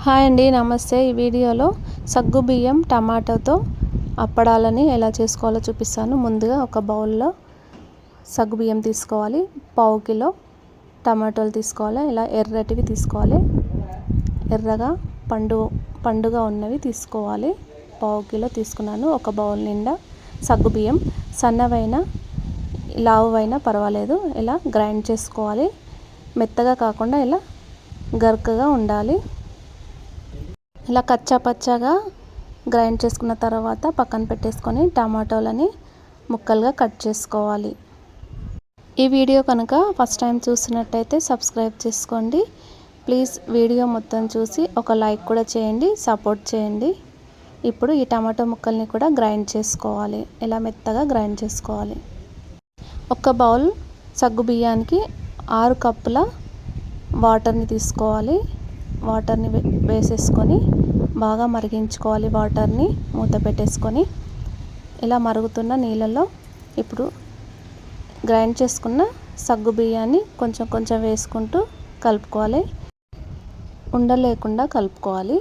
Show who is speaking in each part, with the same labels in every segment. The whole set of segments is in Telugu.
Speaker 1: హాయ్ అండి, నమస్తే. ఈ వీడియోలో సగ్గుబియ్యం టమాటాతో అప్పడాలని ఎలా చేసుకోవాలో చూపిస్తాను. ముందుగా ఒక బౌల్లో సగ్గుబియ్యం తీసుకోవాలి, పావు కిలో టమాటోలు తీసుకోవాలి. ఇలా ఎర్రటివి తీసుకోవాలి, ఎర్రగా పండుగా ఉన్నవి తీసుకోవాలి. పావు కిలో తీసుకున్నాను. ఒక బౌల్ నిండా సగ్గుబియ్యం, సన్నవైన లావువైనా పర్వాలేదు. ఇలా గ్రైండ్ చేసుకోవాలి. మెత్తగా కాకుండా ఇలా గరకగా ఉండాలి. ఇలా కచ్చా పచ్చాగా గ్రైండ్ చేసుకున్న తర్వాత పక్కన పెట్టేసుకొని టమాటోలని ముక్కలుగా కట్ చేసుకోవాలి. ఈ వీడియో కనుక ఫస్ట్ టైం చూసినట్టయితే సబ్స్క్రైబ్ చేసుకోండి. ప్లీజ్ వీడియో మొత్తం చూసి ఒక లైక్ కూడా చేయండి, సపోర్ట్ చేయండి. ఇప్పుడు ఈ టమాటో ముక్కల్ని కూడా గ్రైండ్ చేసుకోవాలి. ఇలా మెత్తగా గ్రైండ్ చేసుకోవాలి. ఒక బౌల్ సగ్గు బియ్యానికి 6 కప్పుల వాటర్ని తీసుకోవాలి. వాటర్ని వేసేసుకొని బాగా మరిగించుకోవాలి. వాటర్ని మూత పెట్టేసుకొని ఇలా మరుగుతున్న నీళ్ళల్లో ఇప్పుడు గ్రైండ్ చేసుకున్న సగ్గు బియ్యాన్ని కొంచెం కొంచెం వేసుకుంటూ కలుపుకోవాలి. ఉండలు లేకుండా కలుపుకోవాలి.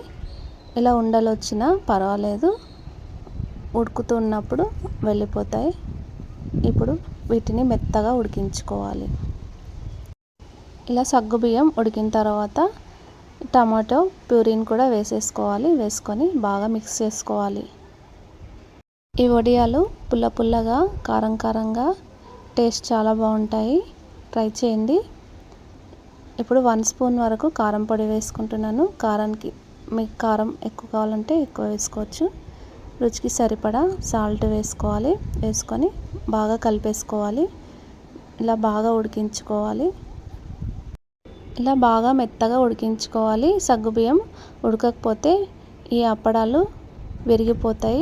Speaker 1: ఇలా ఉండలు వచ్చినా పర్వాలేదు, ఉడుకుతున్నప్పుడు వెళ్ళిపోతాయి. ఇప్పుడు వీటిని మెత్తగా ఉడికించుకోవాలి. ఇలా సగ్గు బియ్యం ఉడికిన తర్వాత టమాటో ప్యూరీని కూడా వేసేసుకోవాలి. వేసుకొని బాగా మిక్స్ చేసుకోవాలి. ఈ వడియాలు పుల్ల పుల్లగా, కారం కారంగా, టేస్ట్ చాలా బాగుంటాయి. ట్రై చేయండి. ఇప్పుడు 1 స్పూన్ వరకు కారం పొడి వేసుకుంటున్నాను. కారానికి మీకు కారం ఎక్కువ కావాలంటే ఎక్కువ వేసుకోవచ్చు. రుచికి సరిపడా సాల్ట్ వేసుకోవాలి. వేసుకొని బాగా కలిపేసుకోవాలి. ఇలా బాగా ఉడికించుకోవాలి. ఇలా బాగా మెత్తగా ఉడికించుకోవాలి. సగ్గుబియ్యం ఉడకకపోతే ఈ అప్పడాలు విరిగిపోతాయి,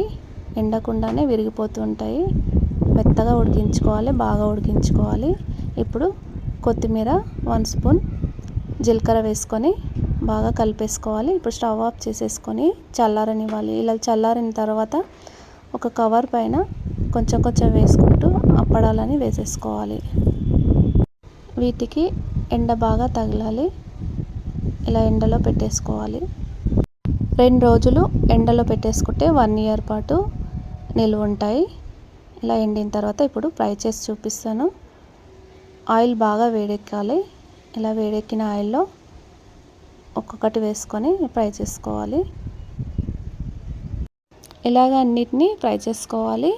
Speaker 1: ఎండకుండానే విరిగిపోతూ ఉంటాయి. మెత్తగా ఉడికించుకోవాలి, బాగా ఉడికించుకోవాలి. ఇప్పుడు కొత్తిమీర, 1 స్పూన్ జీలకర్ర వేసుకొని బాగా కలిపేసుకోవాలి. ఇప్పుడు స్టవ్ ఆఫ్ చేసేసుకొని చల్లారనివ్వాలి. ఇలా చల్లారిన తర్వాత ఒక కవర్ పైన కొంచెం కొంచెం వేసుకుంటూ అప్పడాలని వేసేసుకోవాలి. వీటికి ఎండ బాగా తగలాలి. ఇలా ఎండలో పెట్టేసుకోవాలి. 2 రోజులు ఎండలో పెట్టేసుకుంటే 1 ఇయర్ పాటు నిల్వ ఉంటాయి. ఇలా ఎండిన తర్వాత ఇప్పుడు ఫ్రై చేసి చూపిస్తాను. ఆయిల్ బాగా వేడెక్కాలి. ఇలా వేడెక్కిన ఆయిల్లో ఒక్కొక్కటి వేసుకొని ఫ్రై చేసుకోవాలి. ఇలాగ అన్నిటినీ ఫ్రై చేసుకోవాలి.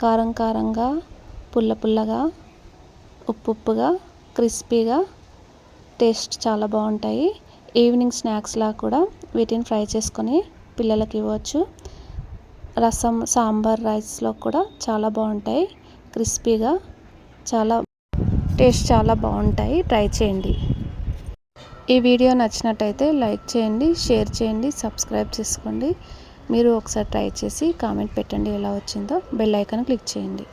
Speaker 1: కారం కారంగా, పుల్ల పుల్లగా, ఉప్పు ఉప్పుగా, క్రిస్పీగా, టేస్ట్ చాలా బాగుంటాయి. ఈవినింగ్ స్నాక్స్లా కూడా వీటిని ఫ్రై చేసుకొని పిల్లలకి ఇవ్వచ్చు. రసం, సాంబార్, రైస్లో కూడా చాలా బాగుంటాయి. క్రిస్పీగా టేస్ట్ చాలా బాగుంటాయి. ట్రై చేయండి. ఈ వీడియో నచ్చినట్టయితే లైక్ చేయండి, షేర్ చేయండి, సబ్స్క్రైబ్ చేసుకోండి. మీరు ఒకసారి ట్రై చేసి కామెంట్ పెట్టండి ఎలా వచ్చిందో. బెల్ ఐకాన్ క్లిక్ చేయండి.